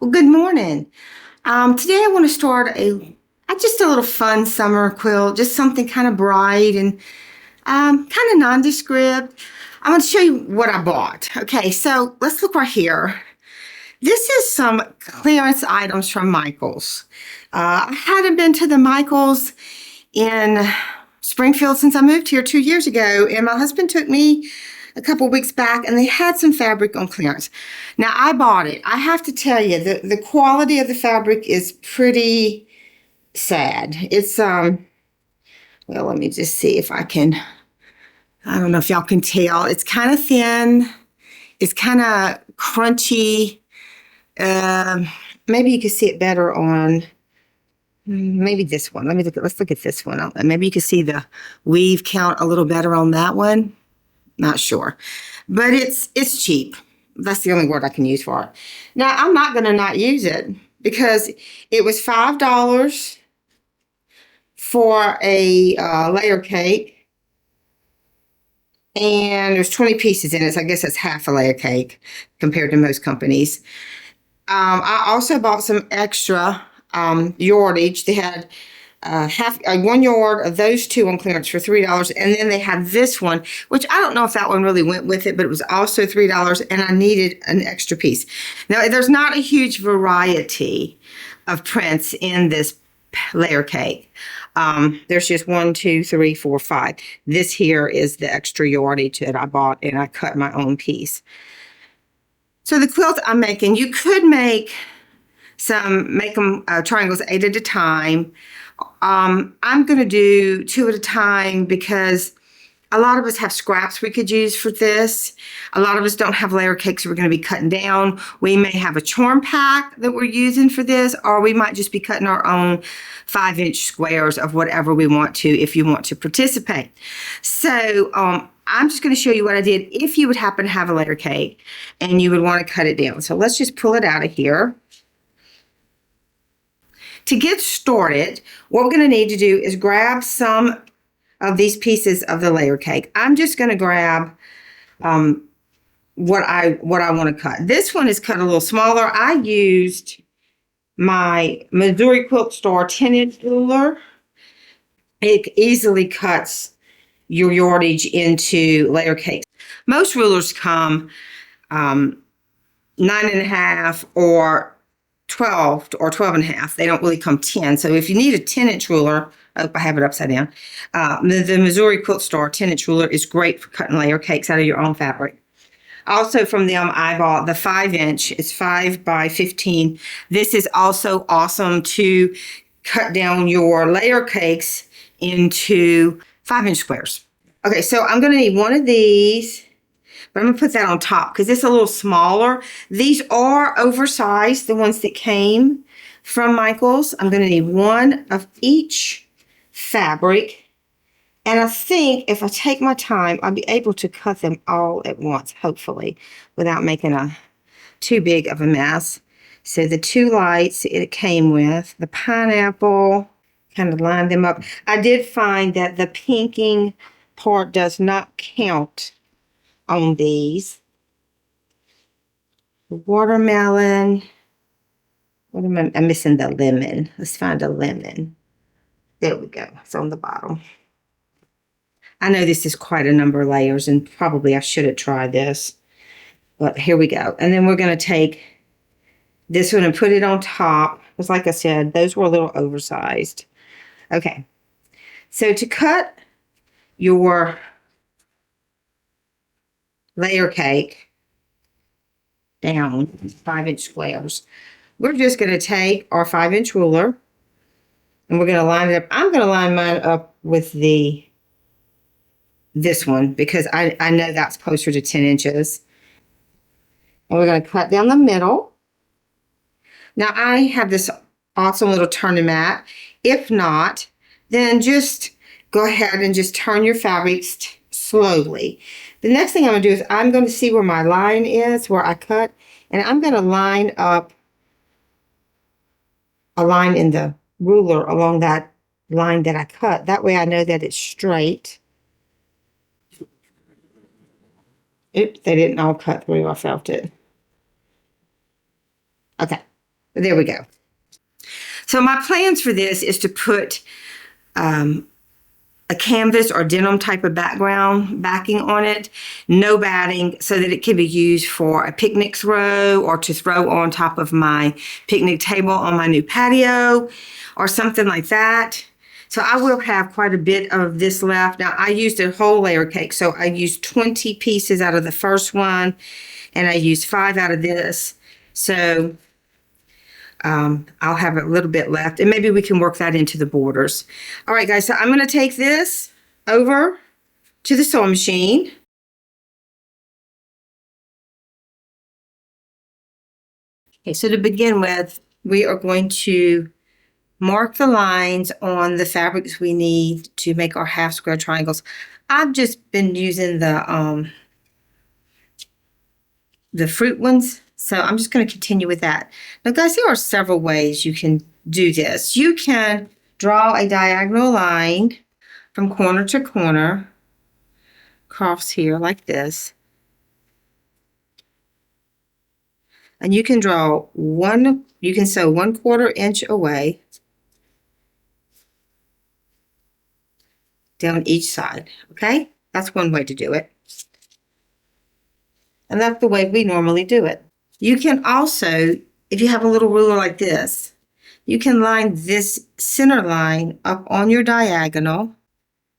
Well, good morning. Today I want to start just a little fun summer quilt, just something kind of bright and kind of nondescript. I want to show you what I bought. Okay, so let's look right here. This is some clearance items from Michaels. I hadn't been to the Michaels in Springfield since I moved here 2 years ago, and my husband took me a couple weeks back, and they had some fabric on clearance. Now, I bought it. I have to tell you, the quality of the fabric is pretty sad. It's, well, let me just see if I don't know if y'all can tell. It's kind of thin. It's kind of crunchy. Maybe you can see it better on maybe this one. Let's look at this one. Maybe you can see the weave count a little better on that one. Not sure, but it's cheap. That's the only word I can use for it. Now, I'm not going to not use it because it was $5 for a layer cake, and there's 20 pieces in it. So I guess that's half a layer cake compared to most companies. I also bought some extra yardage. They had 1 yard of those two on clearance for $3, and then they had this one, which I don't know if that one really went with it, but it was also $3, and I needed an extra piece. Now, there's not a huge variety of prints in this layer cake. There's just 1, 2, 3, 4, 5. This here is the extra yardage that I bought, and I cut my own piece. So the quilt I'm making, you could make them triangles 8 at a time. I'm going to do 2 at a time because a lot of us have scraps we could use for this. A lot of us don't have layer cakes we're going to be cutting down. We may have a charm pack that we're using for this, or we might just be cutting our own 5-inch squares of whatever we want to if you want to participate. So I'm just going to show you what I did if you would happen to have a layer cake and you would want to cut it down. So let's just pull it out of here. To get started, what we're going to need to do is grab some of these pieces of the layer cake. I'm just going to grab what I want to cut. This one is cut a little smaller. I used my Missouri Quilt Store 10-inch ruler. It easily cuts your yardage into layer cakes. Most rulers come 9.5 or 12 or 12 and a half. They don't really come 10. So if you need a 10-inch ruler, I have it upside down. The Missouri Quilt Store 10-inch ruler is great for cutting layer cakes out of your own fabric. Also from them, I bought the 5-inch. It's 5 by 15. This is also awesome to cut down your layer cakes into 5-inch squares. Okay, so I'm going to need one of these. But I'm going to put that on top because it's a little smaller. These are oversized, the ones that came from Michaels. I'm going to need one of each fabric. And I think if I take my time, I'll be able to cut them all at once, hopefully, without making too big of a mess. So the 2 lights it came with, the pineapple, kind of line them up. I did find that the pinking part does not count on these. The watermelon. I'm missing the lemon. Let's find a lemon. There we go. It's on the bottom. I know this is quite a number of layers, and probably I should have tried this. But here we go. And then we're going to take this one and put it on top. Because like I said, those were a little oversized. Okay. So to cut your layer cake down 5-inch squares, we're just going to take our 5-inch ruler and we're going to line it up. I'm going to line mine up with this one because I know that's closer to 10 inches. And we're going to cut down the middle. Now I have this awesome little turning mat. If not, then just go ahead and just turn your fabrics slowly. The next thing I'm going to do is I'm going to see where my line is, where I cut, and I'm going to line up a line in the ruler along that line that I cut. That way I know that it's straight. Oops, they didn't all cut through. I felt it. Okay. There we go. So my plans for this is to put a canvas or denim type of background backing on it, no batting, so that it can be used for a picnic throw or to throw on top of my picnic table on my new patio or something like that. So I will have quite a bit of this left. Now I used a whole layer cake, so I used 20 pieces out of the first one and I used 5 out of this. So I'll have a little bit left, and maybe we can work that into the borders. All right, guys, so I'm going to take this over to the sewing machine. Okay, so to begin with, we are going to mark the lines on the fabrics we need to make our half square triangles. I've just been using the fruit ones. So I'm just going to continue with that. Now, guys, there are several ways you can do this. You can draw a diagonal line from corner to corner, across here like this. And you can sew 1/4 inch away down each side, okay? That's one way to do it. And that's the way we normally do it. You can also, if you have a little ruler like this, you can line this center line up on your diagonal,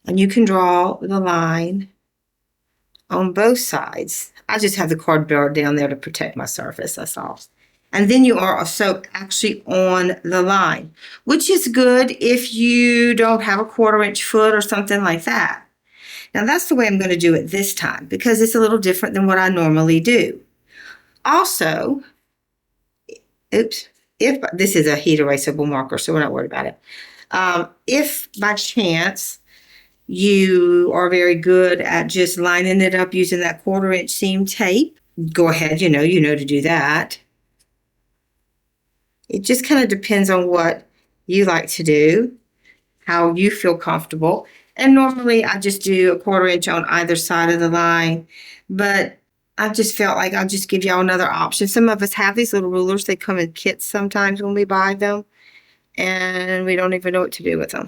and you can draw the line on both sides. I just have the cardboard down there to protect my surface, that's all. And then you are also actually on the line, which is good if you don't have a 1/4 inch foot or something like that. Now that's the way I'm going to do it this time because it's a little different than what I normally do. Also, if this is a heat erasable marker, so we're not worried about it. If by chance you are very good at just lining it up using that 1/4 inch seam tape, go ahead, you know to do that. It just kind of depends on what you like to do, how you feel comfortable. And normally I just do a 1/4 inch on either side of the line, but I just felt like I'll just give y'all another option. Some of us have these little rulers. They come in kits sometimes when we buy them, and we don't even know what to do with them.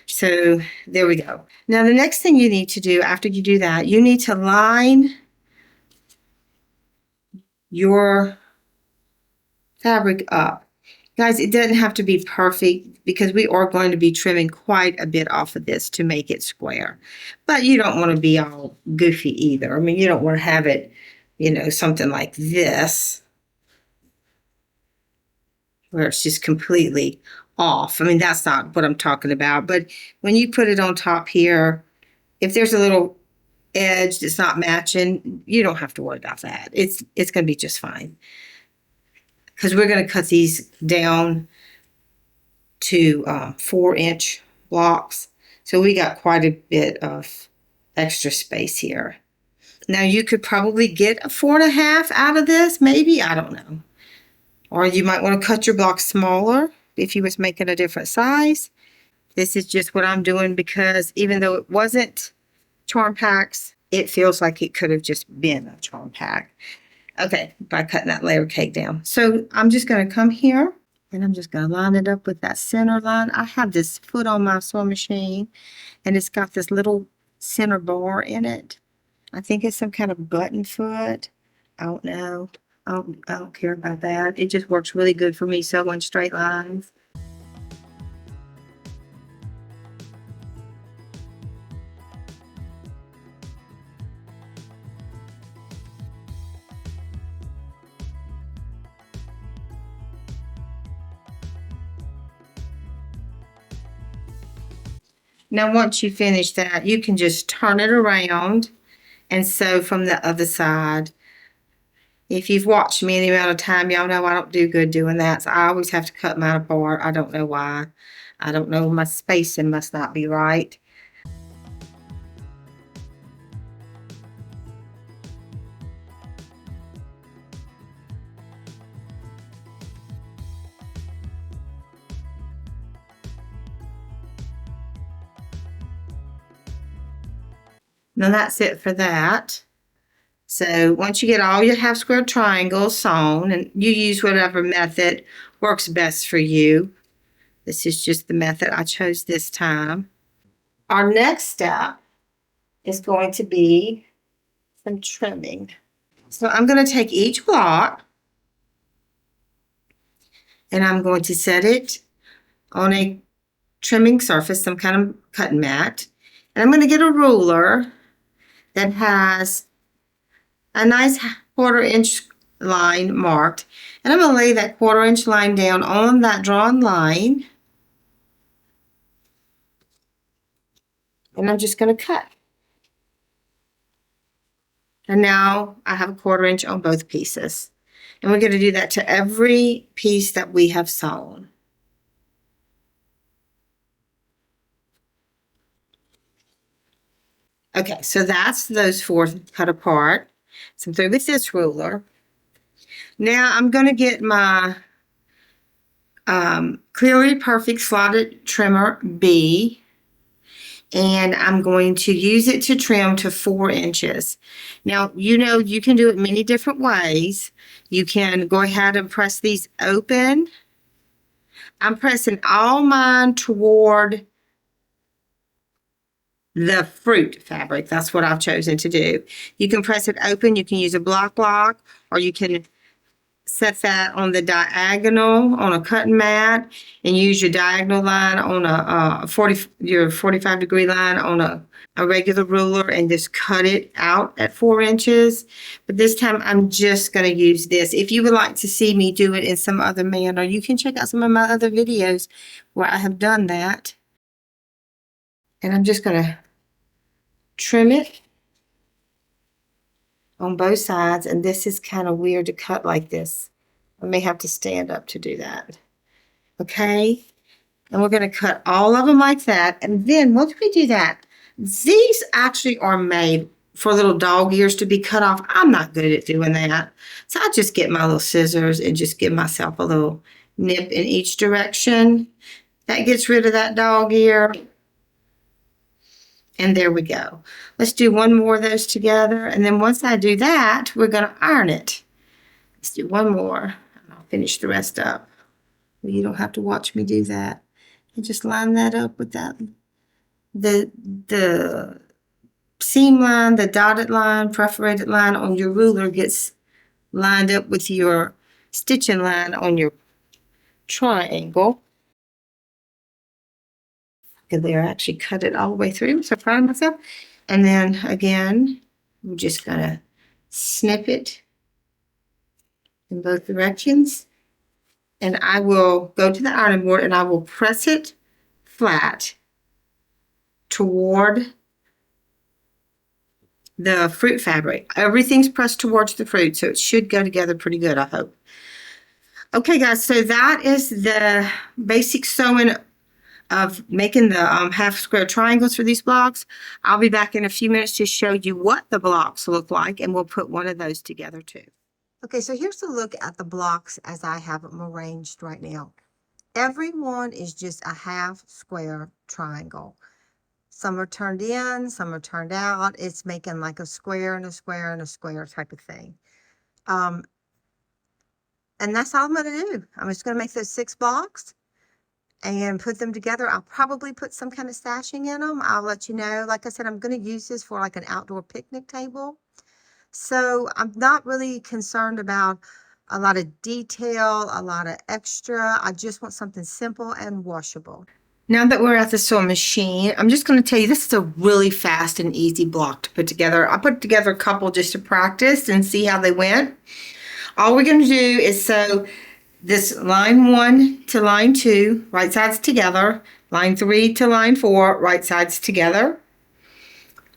So there we go. Now the next thing you need to do after you do that, you need to line your fabric up. Guys, it doesn't have to be perfect because we are going to be trimming quite a bit off of this to make it square. But you don't want to be all goofy either. I mean, you don't want to have it, something like this, where it's just completely off. I mean, that's not what I'm talking about. But when you put it on top here, if there's a little edge that's not matching, you don't have to worry about that. It's going to be just fine. Because we're going to cut these down to 4-inch blocks. So we got quite a bit of extra space here. Now you could probably get a 4.5 out of this, maybe, I don't know. Or you might want to cut your blocks smaller if you was making a different size. This is just what I'm doing because even though it wasn't charm packs, it feels like it could have just been a charm pack. Okay, by cutting that layer cake down. So I'm just going to come here and I'm just going to line it up with that center line. I have this foot on my sewing machine and it's got this little center bar in it. I think it's some kind of button foot. I don't know. I don't care about that. It just works really good for me sewing straight lines. Now, once you finish that, you can just turn it around and sew from the other side. If you've watched me any amount of time, y'all know I don't do good doing that. So I always have to cut mine apart. I don't know why. I don't know. My spacing must not be right. Now that's it for that. So once you get all your half square triangles sewn, and you use whatever method works best for you. This is just the method I chose this time. Our next step is going to be some trimming. So I'm going to take each block and I'm going to set it on a trimming surface, some kind of cutting mat. And I'm going to get a ruler that has a nice 1/4 inch line marked. And I'm going to lay that 1/4 inch line down on that drawn line. And I'm just going to cut. And now I have a 1/4 inch on both pieces. And we're going to do that to every piece that we have sewn. Okay, so that's those 4 cut apart. So I'm through with this ruler. Now I'm going to get my Clearly Perfect Slotted Trimmer Bee. And I'm going to use it to trim to 4 inches. Now, you know, you can do it many different ways. You can go ahead and press these open. I'm pressing all mine toward the fruit fabric. That's what I've chosen to do. You can press it open. You can use a block lock, or you can set that on the diagonal on a cutting mat and use your diagonal line on your 45-degree line on a regular ruler and just cut it out at 4 inches. But this time I'm just going to use this. If you would like to see me do it in some other manner, you can check out some of my other videos where I have done that. And I'm just going to trim it on both sides. And this is kind of weird to cut like this. I may have to stand up to do that. Okay. And we're going to cut all of them like that. And then once we do that, these actually are made for little dog ears to be cut off. I'm not good at doing that. So I just get my little scissors and just give myself a little nip in each direction. That gets rid of that dog ear. And there we go. Let's do one more of those together. And then once I do that, we're going to iron it. Let's do one more. And I'll finish the rest up. You don't have to watch me do that. And just line that up with that. The seam line, the dotted line, perforated line on your ruler gets lined up with your stitching line on your triangle. And there, I actually cut it all the way through. I'm so proud of myself. And then again, I'm just going to snip it in both directions. And I will go to the ironing board and I will press it flat toward the fruit fabric. Everything's pressed towards the fruit, so it should go together pretty good, I hope. Okay, guys, so that is the basic sewing of making the half square triangles for these blocks. I'll be back in a few minutes to show you what the blocks look like, and we'll put one of those together too. Okay, so here's a look at the blocks as I have them arranged right now. Every one is just a half square triangle. Some are turned in, some are turned out. It's making like a square and a square and a square type of thing. And that's all I'm going to do. I'm just going to make those 6 blocks and put them together. I'll probably put some kind of sashing in them. I'll let you know. Like I said, I'm going to use this for like an outdoor picnic table. So I'm not really concerned about a lot of detail, a lot of extra. I just want something simple and washable. Now that we're at the sewing machine, I'm just going to tell you this is a really fast and easy block to put together. I put together a couple just to practice and see how they went. All we're going to do is sew this line 1 to line 2, right sides together, line 3 to line 4, right sides together.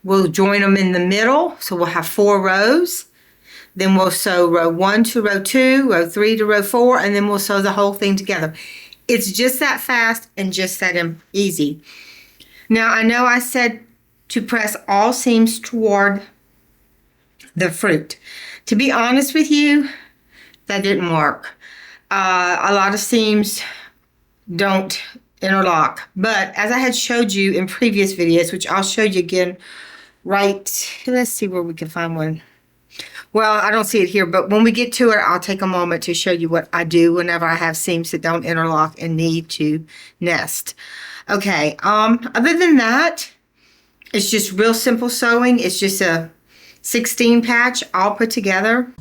We'll join them in the middle, so we'll have 4 rows. Then we'll sew row 1 to row 2, row 3 to row 4, and then we'll sew the whole thing together. It's just that fast and just that easy. Now, I know I said to press all seams toward the fruit. To be honest with you, that didn't work. A lot of seams don't interlock. But as I had showed you in previous videos, which I'll show you again right, let's see where we can find one. Well, I don't see it here, but when we get to it, I'll take a moment to show you what I do whenever I have seams that don't interlock and need to nest. Okay, other than that, it's just real simple sewing. It's just a 16 patch all put together.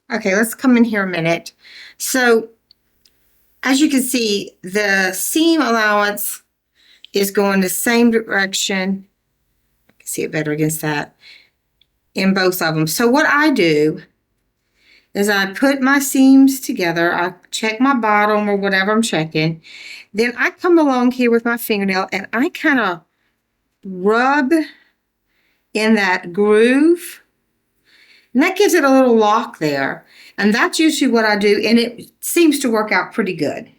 Okay, let's come in here a minute. So as you can see, the seam allowance is going the same direction. I can see it better against that in both of them. So what I do is I put my seams together. I check my bottom or whatever I'm checking. Then I come along here with my fingernail and I kind of rub in that groove. And that gives it a little lock there. And that's usually what I do. And it seems to work out pretty good.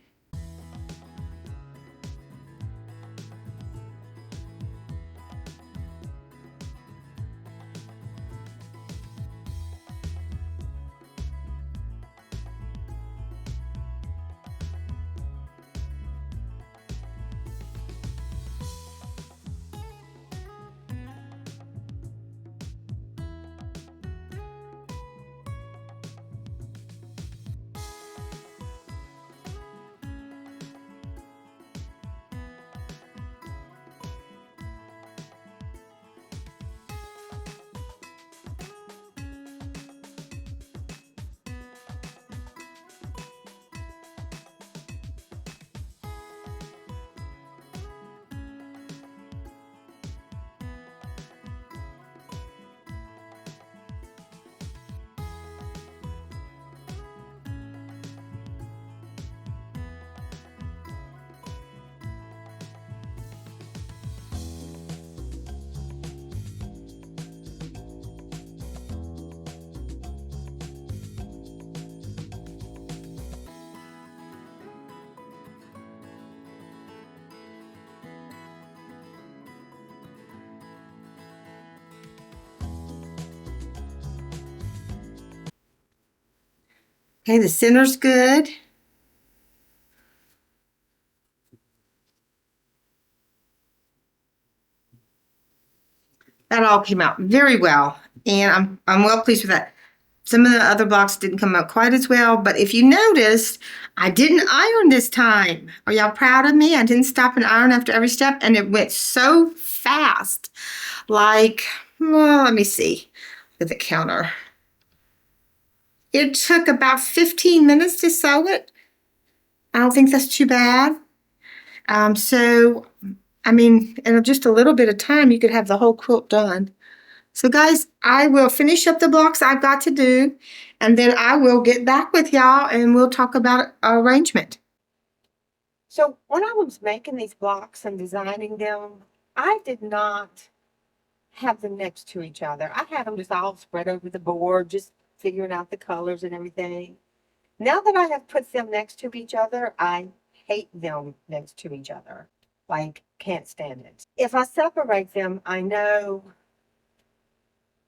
Okay, the center's good. That all came out very well, and I'm well pleased with that. Some of the other blocks didn't come out quite as well, but if you noticed, I didn't iron this time. Are y'all proud of me? I didn't stop and iron after every step, and it went so fast. Like, well, let me see. Look at the counter. It took about 15 minutes to sew it. I don't think that's too bad. So, I mean, in just a little bit of time, you could have the whole quilt done. So guys, I will finish up the blocks I've got to do, and then I will get back with y'all and we'll talk about arrangement. So when I was making these blocks and designing them, I did not have them next to each other. I had them just all spread over the board, just figuring out the colors and everything. Now that I have put them next to each other, I hate them next to each other. Like, can't stand it. If I separate them, I know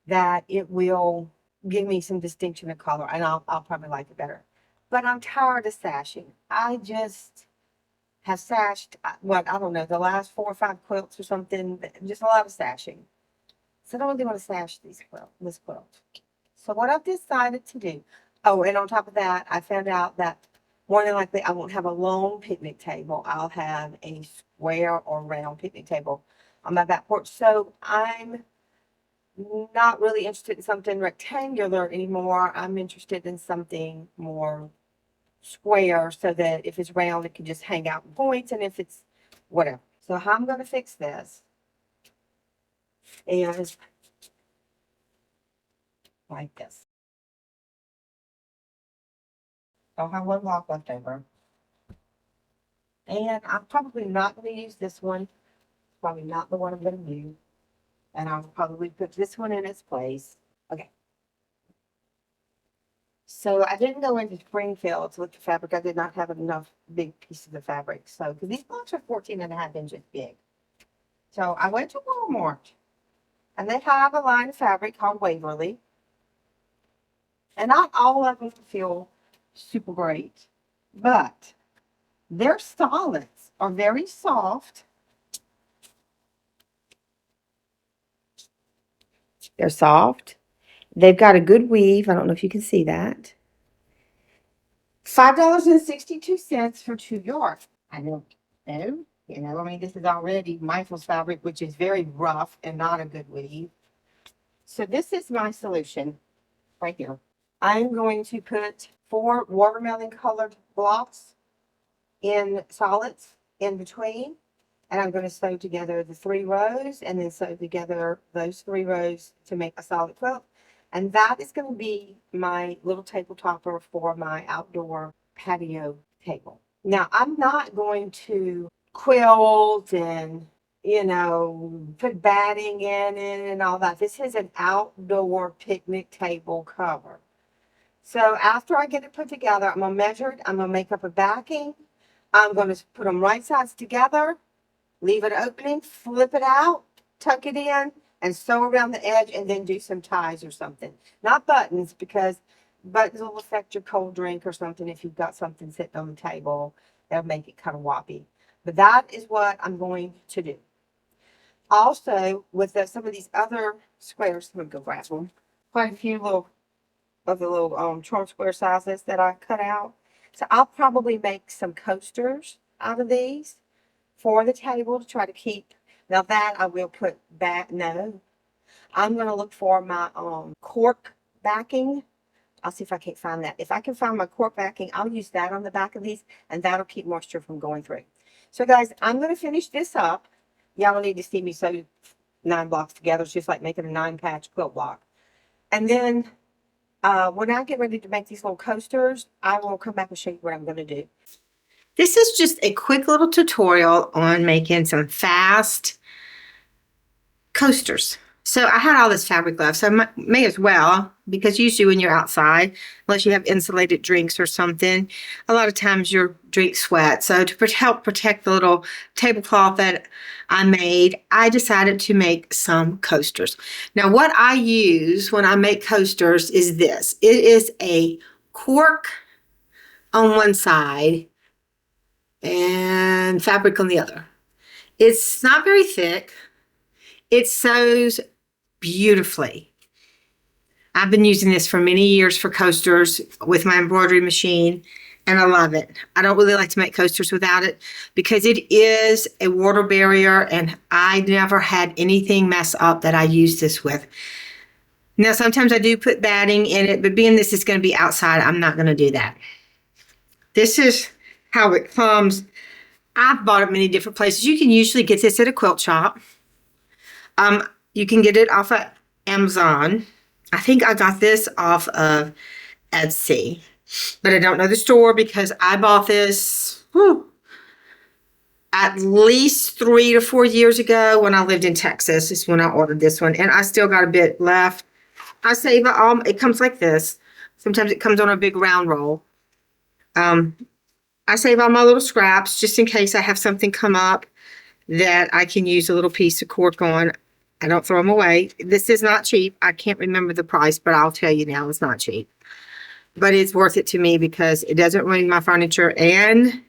that it will give me some distinction of color, and I'll probably like it better. But I'm tired of sashing. I just have sashed, what, I don't know, the last 4 or 5 quilts or something, just a lot of sashing. So I don't really want to sash this quilt. So what I've decided to do, oh, and on top of that, I found out that more than likely I won't have a long picnic table. I'll have a square or round picnic table on my back porch. So I'm not really interested in something rectangular anymore. I'm interested in something more square so that if it's round, it can just hang out in points, and if it's whatever. So how I'm going to fix this is like this. I'll have one block left over. And I'm probably not going to use this one. Probably not the one I'm going to use. And I'll probably put this one in its place. Okay. So I didn't go into Springfield to look at fabric. I did not have enough big pieces of fabric. So, because these blocks are 14.5 inches big. So I went to Walmart. And they have a line of fabric called Waverly. And not all of them feel super great. But their solids are very soft. They're soft. They've got a good weave. I don't know if you can see that. $5.62 for 2 yards. I don't know. You know, I mean, this is already Michael's fabric, which is very rough and not a good weave. So this is my solution right here. I'm going to put 4 watermelon colored blocks in solids in between. And I'm going to sew together the 3 rows and then sew together those 3 rows to make a solid quilt. And that is going to be my little table topper for my outdoor patio table. Now, I'm not going to quilt and, you know, put batting in it and all that. This is an outdoor picnic table cover. So after I get it put together, I'm going to measure it. I'm going to make up a backing. I'm going to put them right sides together, leave an opening, flip it out, tuck it in, and sew around the edge, and then do some ties or something. Not buttons, because buttons will affect your cold drink or something if you've got something sitting on the table. That'll make it kind of woppy. But that is what I'm going to do. Also, with some of these other squares, let me go grab them. Quite a few of the little charm square sizes that I cut out. So I'll probably make some coasters out of these for the table to try to keep. Now that I will put back. No, I'm going to look for my cork backing. I'll see if I can't find that. If I can find my cork backing, I'll use that on the back of these, and that'll keep moisture from going through. So guys, I'm going to finish this up. Y'all don't need to see me sew 9 blocks together. It's just like making a 9-patch quilt block. And then when I get ready to make these little coasters, I will come back and show you what I'm going to do. This is just a quick little tutorial on making some fast coasters. So I had all this fabric left, so I may as well, because usually when you're outside, unless you have insulated drinks or something, a lot of times your drinks sweat. So to help protect the little tablecloth that I made, I decided to make some coasters. Now what I use when I make coasters is this. It is a cork on one side and fabric on the other. It's not very thick. It sews beautifully. I've been using this for many years for coasters with my embroidery machine, and I love it. I don't really like to make coasters without it because it is a water barrier, and I never had anything mess up that I use this with. Now, sometimes I do put batting in it, but being this is going to be outside, I'm not going to do that. This is how it comes. I've bought it many different places. You can usually get this at a quilt shop. You can get it off of Amazon. I think I got this off of Etsy, but I don't know the store because I bought this at least 3 to 4 years ago when I lived in Texas. Is when I ordered this one, and I still got a bit left. I save it all. It comes like this. Sometimes it comes on a big round roll. I save all my little scraps just in case I have something come up that I can use a little piece of cork on. I don't throw them away. This is not cheap. I can't remember the price, but I'll tell you now it's not cheap. But it's worth it to me because it doesn't ruin my furniture and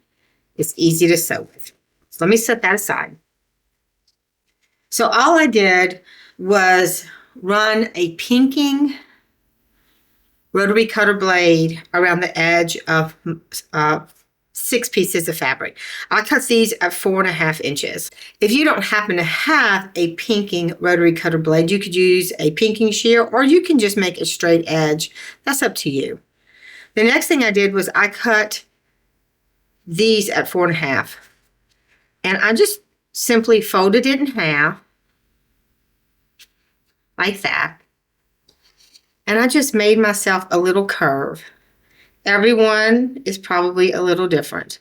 it's easy to sew with. So let me set that aside. So all I did was run a pinking rotary cutter blade around the edge of 6 pieces of fabric. I cut these at 4.5 inches. If you don't happen to have a pinking rotary cutter blade, you could use a pinking shear, or you can just make a straight edge. That's up to you. The next thing I did was I cut these at 4.5. And I just simply folded it in half, like that. And I just made myself a little curve. Everyone is probably a little different.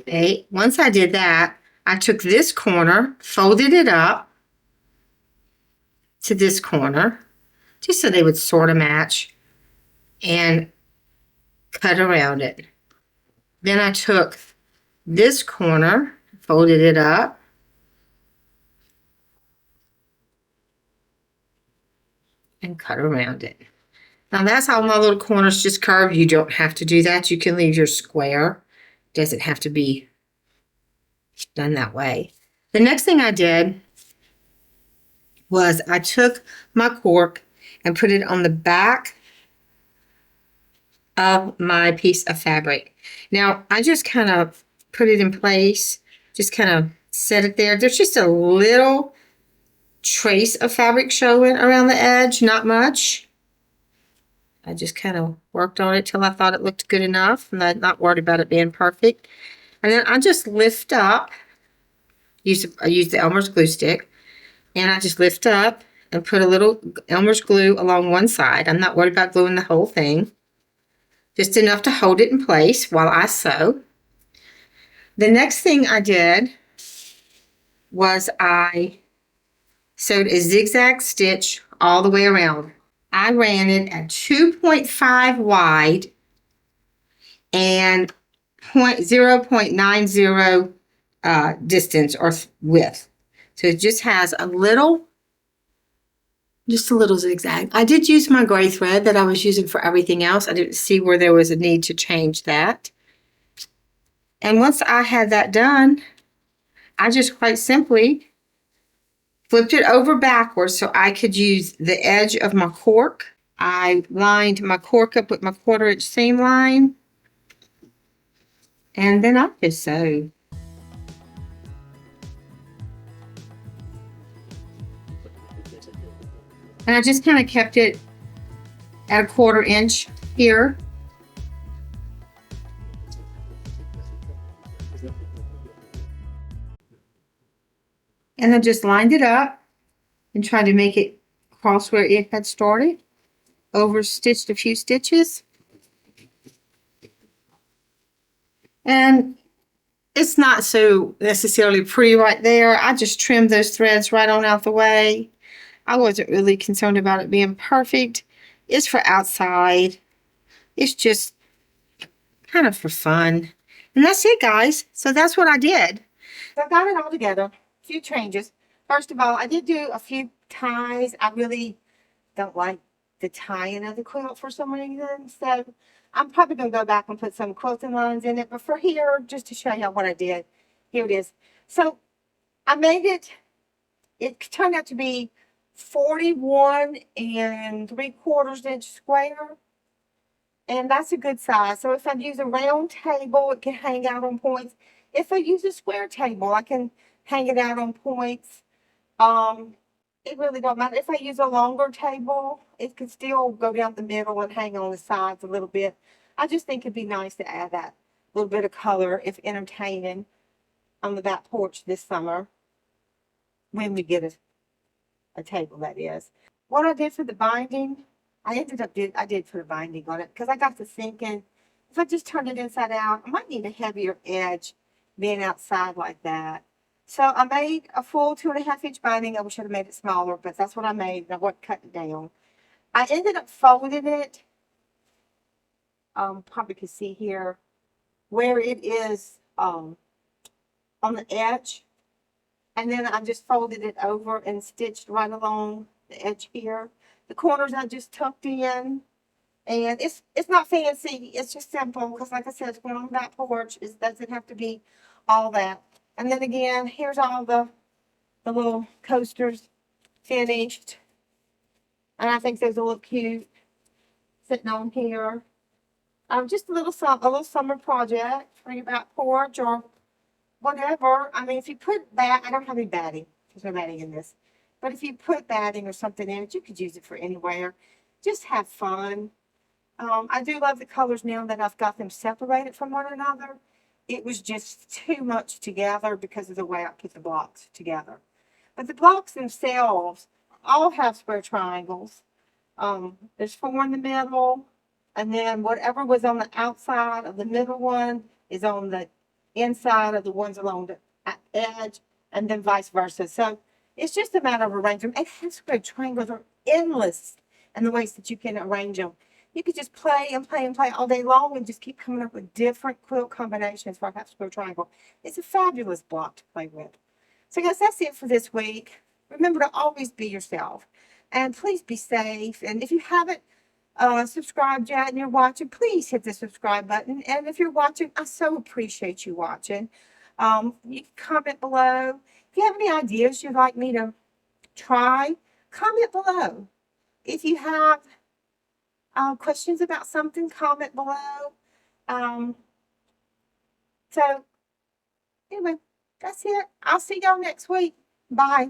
Okay, once I did that, I took this corner, folded it up to this corner, just so they would sort of match, and cut around it. Then I took this corner, folded it up, and cut around it. Now that's how my little corners just curve. You don't have to do that. You can leave your square. It doesn't have to be done that way. The next thing I did was I took my cork and put it on the back of my piece of fabric. Now I just kind of put it in place, just kind of set it there. There's just a little trace of fabric showing around the edge, not much. I just kind of worked on it till I thought it looked good enough, and I'm not worried about it being perfect. And then I just lift up, I use the Elmer's glue stick, and I just lift up and put a little Elmer's glue along one side. I'm not worried about gluing the whole thing. Just enough to hold it in place while I sew. The next thing I did was I sewed a zigzag stitch all the way around. I ran it at 2.5 wide and 0.90 distance or width. So it just has just a little zigzag. I did use my gray thread that I was using for everything else. I didn't see where there was a need to change that. And once I had that done, I just quite simply flipped it over backwards so I could use the edge of my cork. I lined my cork up with my 1/4-inch seam line, and then I just sewed. And I just kind of kept it at a 1/4 inch here. And I just lined it up and tried to make it cross where it had started. Over stitched a few stitches. And it's not so necessarily pretty right there. I just trimmed those threads right on out the way. I wasn't really concerned about it being perfect. It's for outside. It's just kind of for fun. And that's it, guys. So that's what I did. So I got it all together. A few changes. First of all, I did do a few ties. I really don't like the tying of the quilt for some reason. So I'm probably going to go back and put some quilting lines in it. But for here, just to show you what I did, here it is. So I made it, it turned out to be 41 3/4 inch square. And that's a good size. So if I use a round table, it can hang out on points. If I use a square table, I can hang it out on points. It really don't matter. If I use a longer table, it can still go down the middle and hang on the sides a little bit. I just think it'd be nice to add that little bit of color, if entertaining, on the back porch this summer when we get a table, that is. What I did for the binding, I did put a binding on it because I got to thinking, if I just turn it inside out, I might need a heavier edge being outside like that. So I made a full 2.5 inch binding. I wish I'd have made it smaller, but that's what I made. And I wasn't cutting it down. I ended up folding it. Probably can see here where it is on the edge. And then I just folded it over and stitched right along the edge here. The corners I just tucked in. And it's not fancy. It's just simple because, like I said, it's going on that porch. It doesn't have to be all that. And then again, here's all the little coasters finished. And I think those will look cute sitting on here. Just a little summer project for your back porch or whatever. I mean, if you put that, I don't have any batting. There's no batting in this. But if you put batting or something in it, you could use it for anywhere. Just have fun. I do love the colors now that I've got them separated from one another. it was just too much together because of the way I put the blocks together. But the blocks themselves all have square triangles. There's four in the middle, and then whatever was on the outside of the middle one is on the inside of the ones along the edge, and then vice versa. So it's just a matter of arranging them. And hand square triangles are endless in the ways that you can arrange them. You could just play and play and play all day long and just keep coming up with different quilt combinations for a half square triangle. It's a fabulous block to play with. So guys, that's it for this week. Remember to always be yourself. And please be safe. And if you haven't subscribed yet and you're watching, please hit the subscribe button. And if you're watching, I so appreciate you watching. You can comment below. If you have any ideas you'd like me to try, comment below. If you have questions about something, comment below. So, anyway, that's it. I'll see y'all next week. Bye.